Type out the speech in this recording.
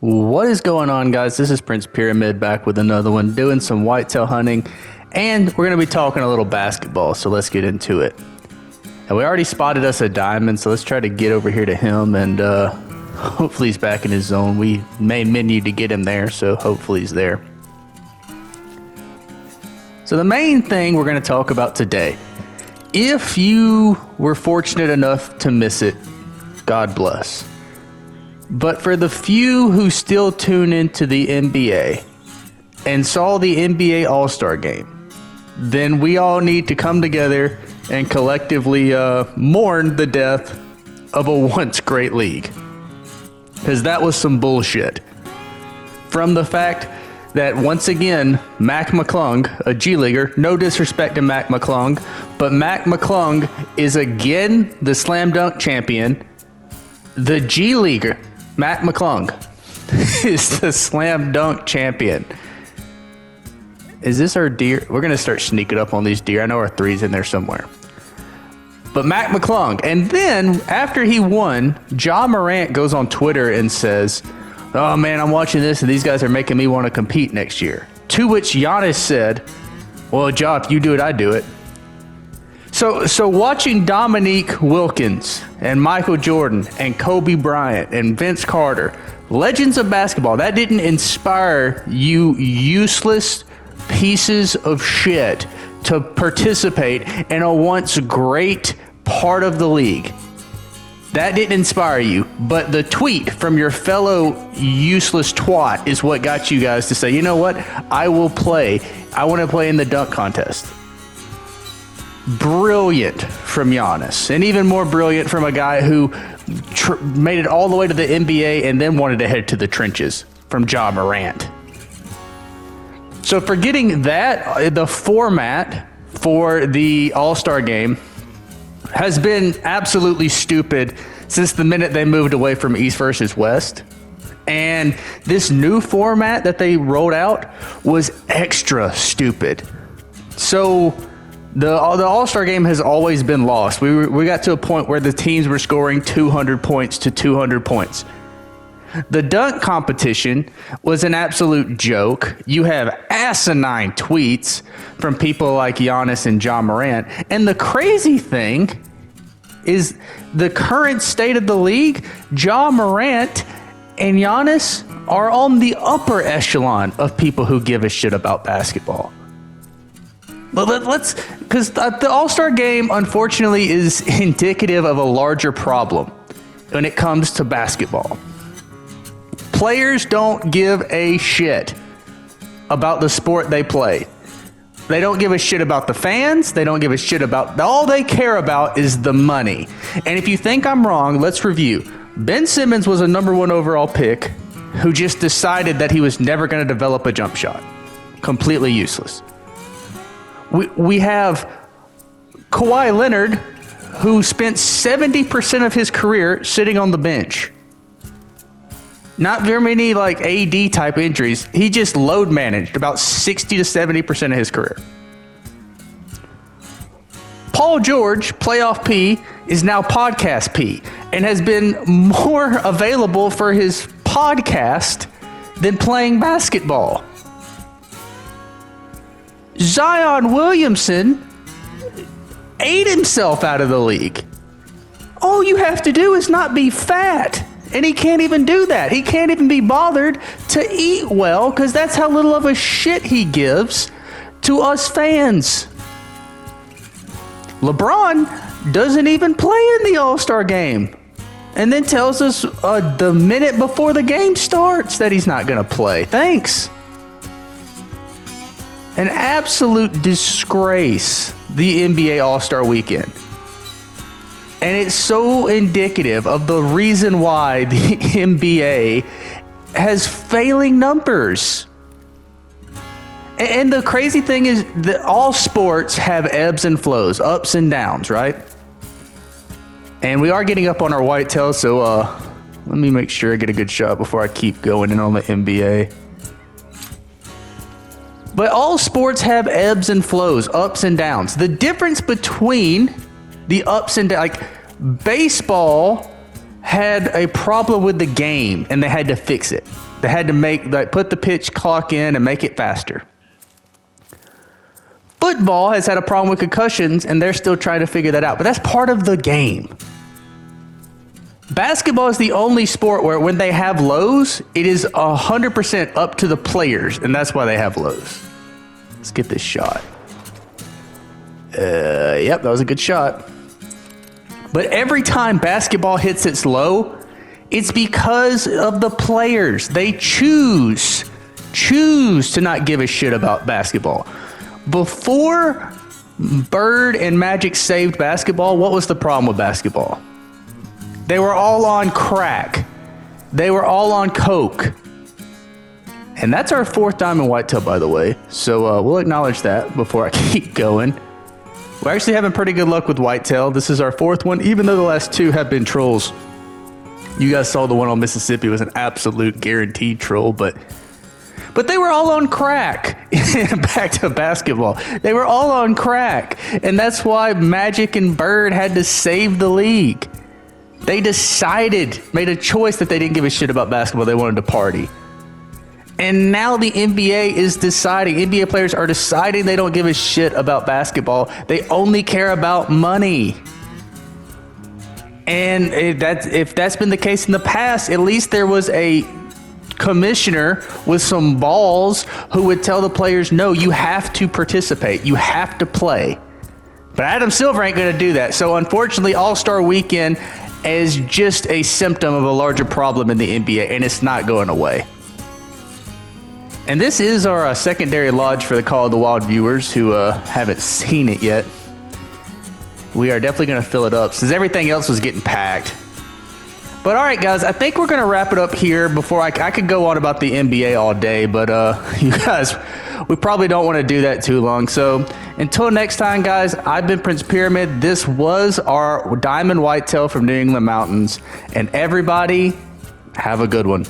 What is going on, guys? This is Prince Pyramid back with another one, doing some whitetail hunting, and we're going to be talking a little basketball, so let's get into it. And we already spotted us a diamond, so let's try to get over here to him, and hopefully he's back in his zone. We may menu to get him there, so hopefully he's there. So the main thing we're going to talk about today, if you were fortunate enough to miss it, God bless. But for the few who still tune into the NBA and saw the NBA All-Star Game, then we all need to come together and collectively mourn the death of a once great league. Because that was some bullshit. From the fact that once again, Mac McClung, a G-Leaguer, no disrespect to Mac McClung, but Mac McClung is again the slam dunk champion. The G-Leaguer, Mac McClung, is the slam dunk champion. Is this our deer? We're going to start sneaking up on these deer. I know our three's in there somewhere. But Mac McClung. And then after he won, Ja Morant goes on Twitter and says, "Oh man, I'm watching this and these guys are making me want to compete next year." To which Giannis said, "Well, Ja, if you do it, I do it." So watching Dominique Wilkins and Michael Jordan and Kobe Bryant and Vince Carter, legends of basketball, that didn't inspire you useless pieces of shit to participate in a once great part of the league. That didn't inspire you, but the tweet from your fellow useless twat is what got you guys to say, you know what, I will play. I want to play in the dunk contest. Brilliant from Giannis, and even more brilliant from a guy who made it all the way to the NBA and then wanted to head to the trenches, from Ja Morant. So forgetting that, the format for the All-Star Game has been absolutely stupid since the minute they moved away from East versus West. And this new format that they rolled out was extra stupid. So the All-Star Game has always been lost. We got to a point where the teams were scoring 200 points to 200 points. The dunk competition was an absolute joke. You have asinine tweets from people like Giannis and Ja Morant. And the crazy thing is the current state of the league, Ja Morant and Giannis are on the upper echelon of people who give a shit about basketball. Because the All-Star Game, unfortunately, is indicative of a larger problem when it comes to basketball. Players don't give a shit about the sport they play. They don't give a shit about the fans. They don't give a shit about... All they care about is the money. And if you think I'm wrong, let's review. Ben Simmons was a number 1 overall pick who just decided that he was never going to develop a jump shot. Completely useless. We have Kawhi Leonard, who spent 70% of his career sitting on the bench. Not very many like AD type injuries. He just load managed about 60 to 70% of his career. Paul George, playoff P, is now podcast P and has been more available for his podcast than playing basketball. Zion Williamson ate himself out of the league. All you have to do is not be fat. And he can't even do that. He can't even be bothered to eat well because that's how little of a shit he gives to us fans. LeBron doesn't even play in the All-Star Game and then tells us the minute before the game starts that he's not going to play. Thanks. An absolute disgrace, the NBA All-Star Weekend. And it's so indicative of the reason why the NBA has failing numbers. And the crazy thing is that all sports have ebbs and flows, ups and downs, right? And we are getting up on our whitetail, so let me make sure I get a good shot before I keep going in on the NBA. But all sports have ebbs and flows, ups and downs. The difference between the ups and downs, like baseball had a problem with the game and they had to fix it. They had to put the pitch clock in and make it faster. Football has had a problem with concussions and they're still trying to figure that out, but that's part of the game. Basketball is the only sport where when they have lows, it is 100% up to the players, and that's why they have lows. Let's get this shot. Yep, that was a good shot. But every time basketball hits its low, it's because of the players. They choose to not give a shit about basketball. Before Bird and Magic saved basketball, what was the problem with basketball? They were all on crack. They were all on coke. And that's our fourth diamond whitetail, by the way. So we'll acknowledge that before I keep going. We're actually having pretty good luck with whitetail. This is our fourth one, even though the last two have been trolls. You guys saw the one on Mississippi was an absolute guaranteed troll, but they were all on crack. Back to basketball. They were all on crack. And that's why Magic and Bird had to save the league. They made a choice that they didn't give a shit about basketball. They wanted to party. And now the NBA is deciding, NBA players are deciding they don't give a shit about basketball. They only care about money. And if that's been the case in the past, at least there was a commissioner with some balls who would tell the players, no, you have to participate. You have to play. But Adam Silver ain't going to do that. So unfortunately, All-Star Weekend is just a symptom of a larger problem in the NBA, and it's not going away. And this is our secondary lodge for the Call of the Wild viewers who haven't seen it yet. We are definitely going to fill it up since everything else was getting packed. But all right, guys, I think we're going to wrap it up here before I could go on about the NBA all day, but you guys, we probably don't want to do that too long. So until next time, guys, I've been Prince Pyramid. This was our diamond whitetail from New England mountains. And everybody, have a good one.